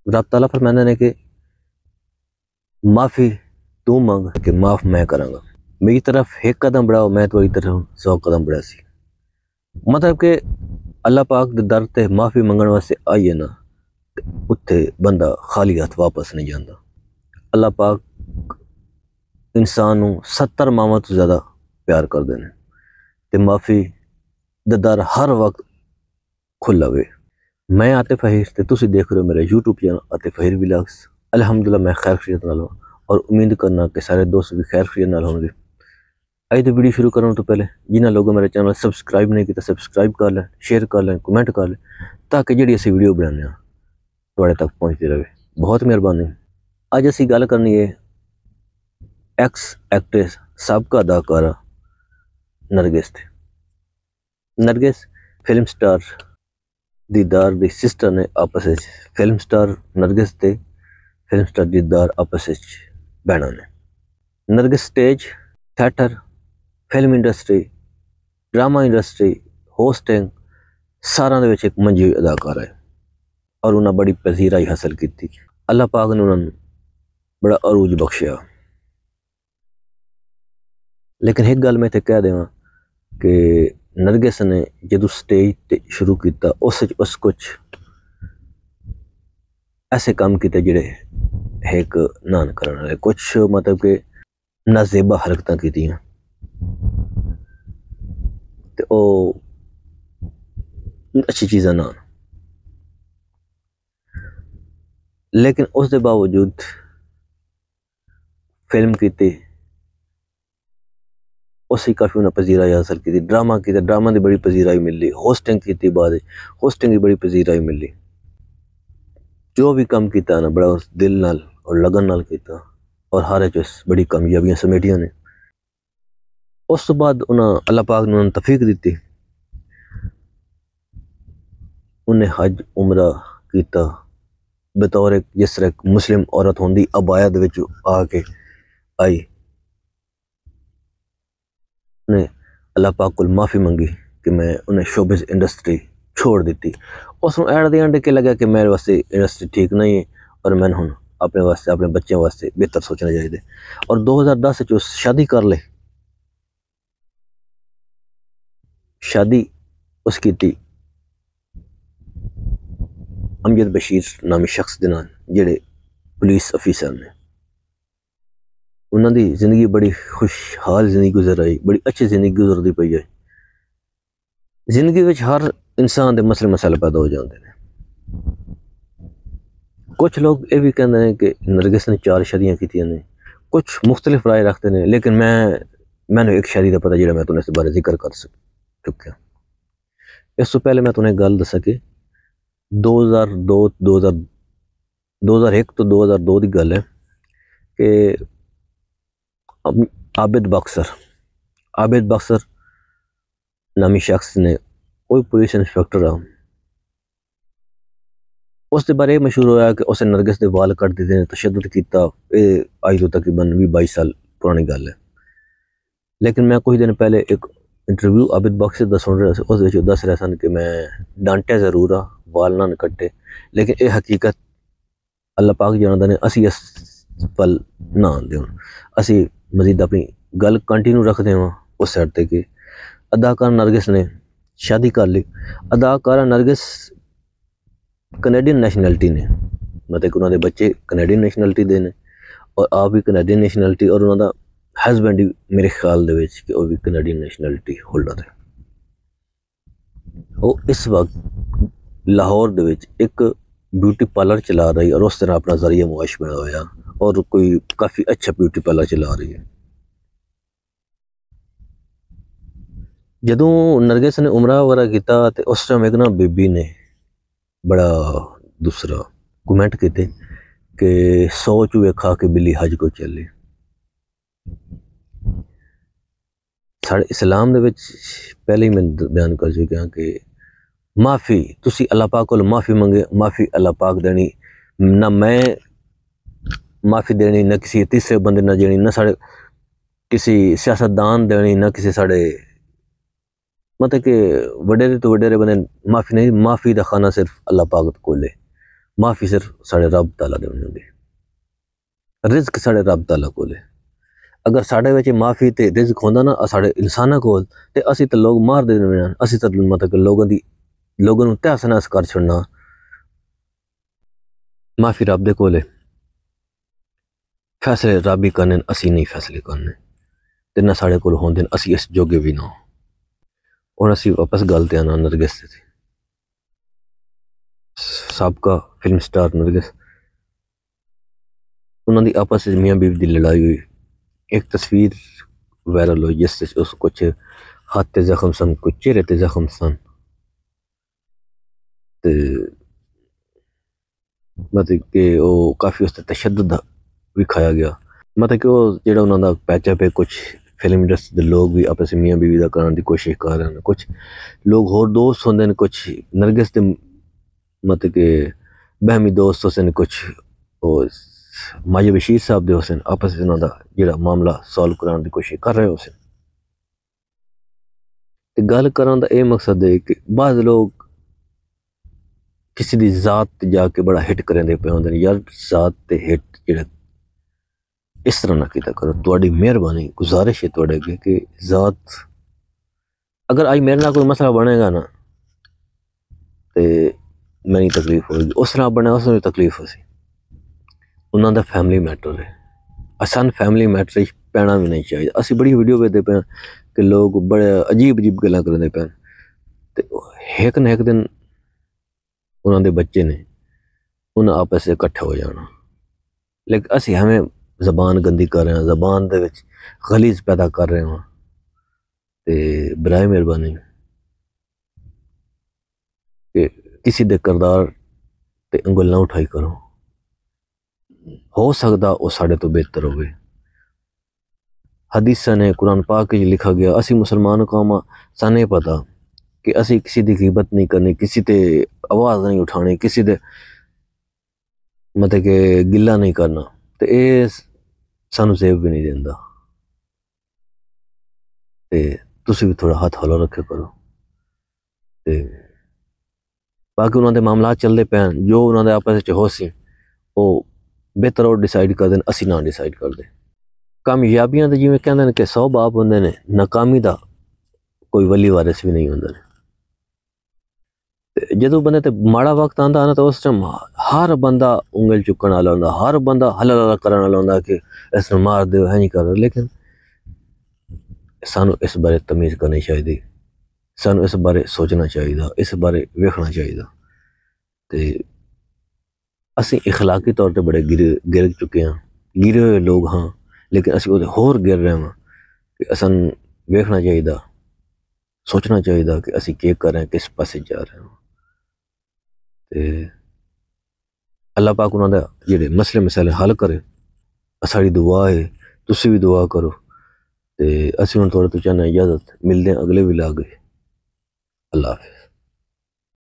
रब ताला फरमांदे ने कि माफ़ी तू मंग कि माफ़ मैं करांगा। मेरी तरफ एक कदम बढ़ाओ मैं तुम्हारी तरफ 100 कदम बढ़ासी। मतलब कि अल्लाह पाक दे दर ते माफ़ी मंगण वास्ते आइए ना, उत्थे बंदा खाली हथ वापस नहीं जाता। अल्लाह पाक इंसान नूं 70 मावां तो ज़्यादा प्यार करदे ने ते माफ़ी दा दर हर वक्त खुला वे। मैं आतिफ अहीर ते तुसी देख रहे हो मेरा YouTube channel Atif Ahir vlogs. अल्हम्दुलिल्लाह मैं खैर खैरियत नाल हूं और उम्मीद करना कि सारे दोस्त भी खैर खैरियत नाल होंगे। अज तो वीडियो शुरू करने तो पहले जिन्होंने लोगों मेरा चैनल सब्सक्राइब नहीं किया सब्सक्राइब कर लें, शेयर कर लें, कमेंट कर लें, ताकि जी असी वीडियो बनाने तुहाडे तक पहुँचती रहे। बहुत मेहरबानी। अज असी गल करनी है एक्स एक्ट्रेस सबका अदाकारा नरगिस ते। नरगिस फिल्म स्टार दीदार दी सिस्टर ने आपस में, फिल्म स्टार नरगिस ते फिल्म स्टार दीदार आपस में भैणां ने। Nargis stage, theatre, film industry, drama industry, hosting सारा दे विच एक मंझी हुई अदाकार है और उन्हें बड़ी पजीराई हासिल की। अल्लाह पाक ने उन्होंने बड़ा अरूज बख्शिया। लेकिन एक गल मैं इत्थे कह देवां कि नरगिस ने जदों स्टेज ते शुरू किया उस कुछ ऐसे काम किए जिहड़े एक नान करने वाले, कुछ मतलब कि नाजेबा हरकतां कीतियां ते ओह अच्छी चीज़ां ना। लेकिन उसके बावजूद फिल्म की उसी काफ़ी उन्हें पजीराई हासिल की। ड्रामा किया, ड्रामा की बड़ी पजीराई मिली। होस्टिंग की बाद होस्टिंग की बड़ी पजीराई मिली। जो भी काम किया ना बड़ा उस दिल नाल और लगन नाल किया और हर एक बड़ी कामयाबियां समेटियां ने। उस तो बाद उन्हें अल्लाह पाक ने उन्हें तौफीक दी, उन्हें हज उमरा किया बतौर एक जिस तरह एक मुस्लिम औरत होंदी अबाया दे विच आके आई। उन्हें अल्लाह पाक को माफ़ी मंगी कि मैं उन्हें शोबिस इंडस्ट्री छोड़ दी। उसमें एट द एंड के लगा कि मेरे वास्ते इंडस्ट्री ठीक नहीं है और मैंने हुण अपने वास्ते अपने बच्चों वास्ते बेहतर सोचना चाहिए। और 2010 च शादी कर ले। शादी उसकी थी अमजद बशीर नामी शख्स के नाल जिहड़े पुलिस अफीसर ने। उन्होंने जिंदगी बड़ी खुशहाल जिंदगी गुजर आई, बड़ी अच्छी जिंदगी गुजरती पई है। जिंदगी में हर इंसान के मसले मसाले पैदा हो जाते हैं। कुछ लोग ये भी कहते हैं कि नरगिस ने 4 शादियां की ने, कुछ मुख्तलिफ राय रखते हैं, लेकिन मैंने एक शादी का पता जो मैं तुम्हें इस बारे जिक्र कर चुका। इस तो पहले मैं तुम्हें गल दसा कि 2001 तो 2002 की गल है कि आबिद बख्सर नामी शख्स ने, कोई पुलिस इंस्पेक्टर आ, उसके बारे मशहूर होया कि उसे नरगिस के वाल कट दिते ने, तशद्दुद किया। आज तो तकरीबन 20-22 साल पुरानी गल है। लेकिन मैं कुछ दिन पहले एक इंटरव्यू आबिद बख्सर का सुन रहा था, उस दस रहे सन कि मैं डांटिया जरूर आ, वाल ना कट्टे, लेकिन ये हकीकत अल्लाह पाक जानदा ने। असी इस पल ना आते हूँ, असी मजीद अपनी गल कंटिन्यू रखते हैं उस साइड ते कि अदाकार नरगिस ने शादी कर ली। अदाकारा नरगिस कनेडियन नैशनैलिटी ने, मतलब कि उन्होंने बच्चे कनेडियन नैशनैलिटी दे ने और आप भी कनेडियन नैशनैलिटी, और उन्होंने हसबैंड भी मेरे ख्याल दे विच कि वो भी कनेडियन नैशनैलिटी होल्डर है। वो इस वक्त लाहौर दे विच एक ब्यूटी पार्लर चला रही और उस तरह अपना जरिया मुआश बना होया और कोई काफ़ी अच्छा ब्यूटी पार्लर चला रही है। जदों नरगिस ने उमरा वगैरह किया तो उस टाइम एक ना बीबी ने बड़ा दूसरा कमेंट किए कि 100 चूहे खा के बिल्ली हज को चले। साढ़े इस्लाम दे विच पहले ही मैं बयान कर चुका कि माफ़ी तुसी अल्लाह पाक को माफ़ी मंगे, माफ़ी अल्लाह पाक देनी, ना मैं माफ़ी देनी, ना किसी तीसरे बंदे ना देनी, ना साढ़े किसी सियासतदान देनी, ना किसी साढ़े मतलब कि वडेरे तो वडेरे बंदे माफ़ी नहीं। माफ़ी का खाना सिर्फ अल्लाह पाक को ले। माफ़ी सिर्फ साढ़े रब ताला देनी होंदी, रिज़्क साढ़े रब ताला कोल है। अगर साढ़े विच माफ़ी ते रिज़्क होंदा ना साढ़े इंसानां कोल ते असी तो लोग मार दे देने, असी तो मतलब कि लोगों नूं तहस नहस कर छड़ना। माफ़ी रब दे कोल है, फैसले रब ही करने, असी नहीं फैसले करने, ते ना साढ़े कोल होंदे न, असी इस जोगे भी ना हो। हुण असी वापस गल ते आना नरगिस ते। साबका फिल्म स्टार नरगिस, उन्हां दी आपस च मियां बीवी दी लड़ाई हुई, एक तस्वीर वायरल हुई जिस उस कुछ हाथ ते जख्म सन, कुछ चेहरे ते जख्म सन, ते मतलब कि वो काफ़ी उस तशद्दुद विखाया गया। मतलब कि वो जेह्ड़ा उन्हां दा पैचअप है, कुछ फिल्म इंडस्ट्री दे लोग भी आपस मियां बीवी दा कराने दी कोशिश कर रहे हैं, कुछ लोग होर दोस्त होंदे न, कुछ नरगिस दे मतलब कि बहमी दोस्त होसन, कुछ वो माजी बशीर साहब दे होसन, आपस उन्हां दा जेह्ड़ा मामला सॉल्व कराने दी कोशिश कर रहे होसन। ते गल करन दा एह् मकसद है कि बाद लोग किसी दी जात ते जाके बड़ा हिट करेंदे पे होंदे न, यार जात ते हिट जेह्ड़ा इस तरह ना कीता करो, तुहाडी मेहरबानी गुजारिश है तुहाडे अगे कि जात, अगर अज मेरे नाल कोई मसला बनेगा ना ते मेरी तकलीफ होगी, उस नाल बने उस तकलीफ होसी, उन्हां दा फैमिली मैटर है, असान फैमिली मैटर पैना भी नहीं चाहिए। असी बड़ी वीडियो वेखदे पे कि लोग बड़े अजीब अजीब गल्लां करदे पे ते एक ना एक दिन उन्हां दे बच्चे ने उन्हें आपस से इकट्ठे हो जाना, लेकिन असी हमें जबान गंदी कर रहे हैं, जबान दे विच गलीज पैदा कर रहे हैं। ते बराए मेहरबानी कि किसी दे करदार ते अंगुल ना उठाई करो, हो सकदा वो साढ़े तो बेहतर होवे। हदीसां ने कुरान पाक में लिखा गया, असी मुसलमान कौम सानू पता कि असी किसी की गिबत नहीं करनी, किसी ते आवाज़ नहीं उठानी, किसी दे मतलब कि गिला नहीं करना, तो ये सानू जेब भी नहीं देंदा। ते तुसी भी थोड़ा हाथ हौला रखे करो। ते बाकी उन्होंने मामला चलते पे, जो उन्होंने आपस च हो सी वो बेहतर और डिसाइड कर देन, असी ना डिसाइड कर दे। कामयाबियां तो जिवें कहंदे ने कि 100 बाप होंदे ने, नाकामी दा कोई वली वारिस भी नहीं होंदा। जदों बंदे ते माड़ा वक्त आंदा ना तो उस टाइम हर बंदा उंगल चुकन वाला होंदा, हर बंदा हल्ला करन वाला होंदा कि इसनूं मार दो, है नहीं कर। लेकिन सानू इस बारे तमीज़ करनी चाहिए, सानू इस बारे सोचना चाहिए, इस बारे वेखना चाहिए। ते असी इखलाकी तौर पर बड़े गिर चुके हैं, गिरे हुए लोग हाँ, लेकिन असी उहदे होर गिर रहे हैं कि असन वेखना चाहिए, सोचना चाहिए कि असी केह् कर रहे हैं, किस पासे जा रहे हैं। ते अल्लाह पाक उन्हां दा जेह्ड़े मसले मसाले हल करे, साड़ी दुआ है, तुसी भी दुआ करो। ते असी हुण थोड़े तो चाहना इजाजत, मिलदे हैं अगले व्लॉग। अल्लाह हाफिज़।